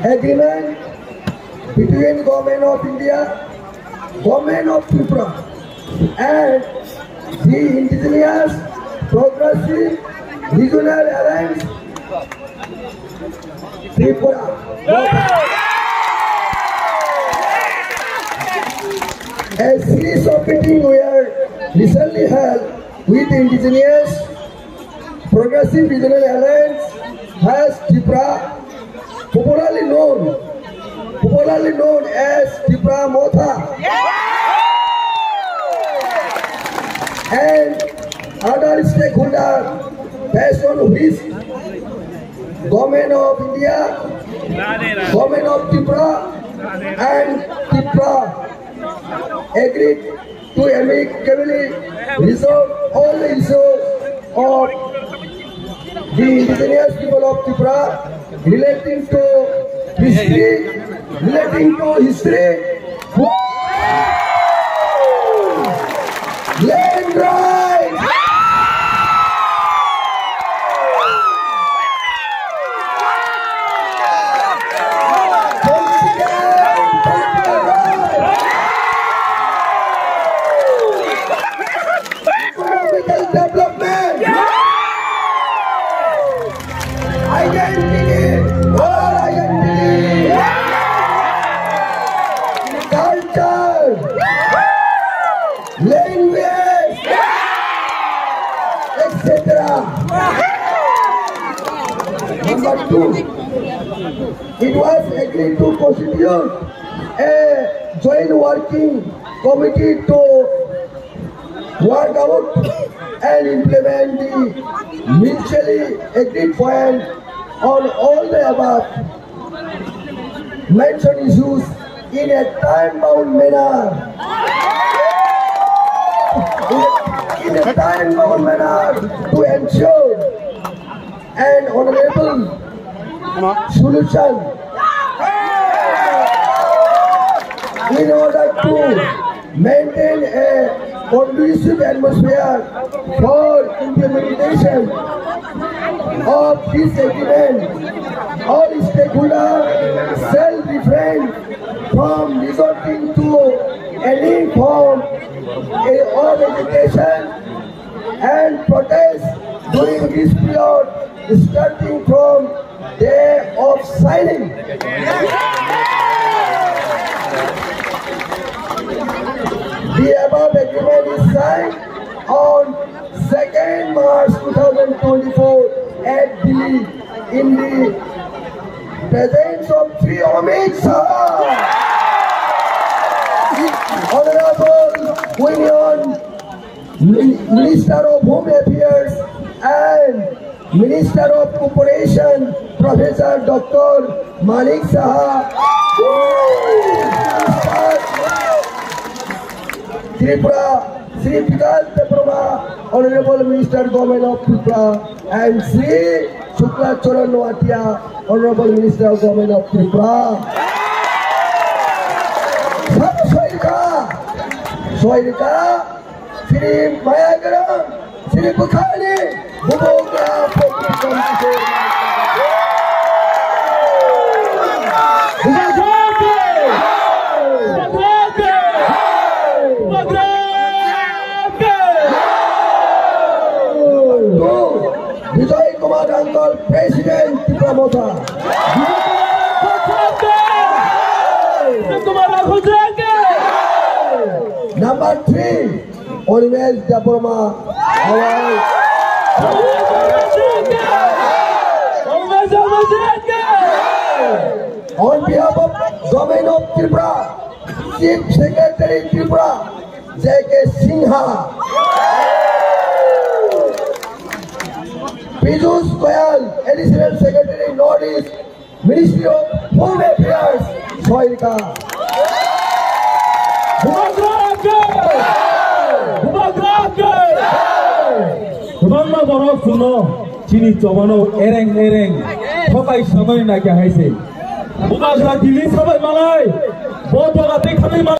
Agreement between Government of India, Government of Tripura and the Indigenous Progressive Regional Alliance Tripura. A series of meetings were recently held with Indigenous Progressive Regional Alliance as Tripura, popularly known as Tripura Motha, and other stakeholders based on which Government of India, Government of Tripura and Tripura agreed to amicably resolve all the issues of the indigenous people of Tripura relating to history, land rights, economical development, identity, culture, language, etc. Number 2, it was agreed to constitute a joint working committee to work out and implement the mutually agreed point on all the above mentioned issues in a time-bound manner. To ensure an honorable solution in order to maintain a conducive atmosphere for implementation of this agreement. All stakeholders shall refrain from resorting to any form of agitation and protest during this period, starting from day of signing. The above agreement is signed on 2nd March 2024 at Delhi in the presence of Sri Amit Shah, Honorable Union Minister of Home Affairs and Minister of Cooperation, Professor Dr. Manik Saha, Tripura, Sri Vikas Debroma, Honorable Minister Government of Tripura, and Sri Shukla Charan Noatia, Honorable Minister of Government of Tripura. Soirika, Sri Mayagaram, Sri Bukhari, Buboga, Vijay Kumar Uncle, President Tripura Motha. Number 3, Oliver Debroma. On behalf of Government of Tripura, Chief Secretary Tripura, J.K. Sinha, Piyush Goyal, Additional Secretary, Northeast, Ministry of Home Affairs, Soilka. Bumangma borok suno, chini chobano ereng, thokai samai na kya haise. Bumagra dili sabai malai, boto gate khamai malai.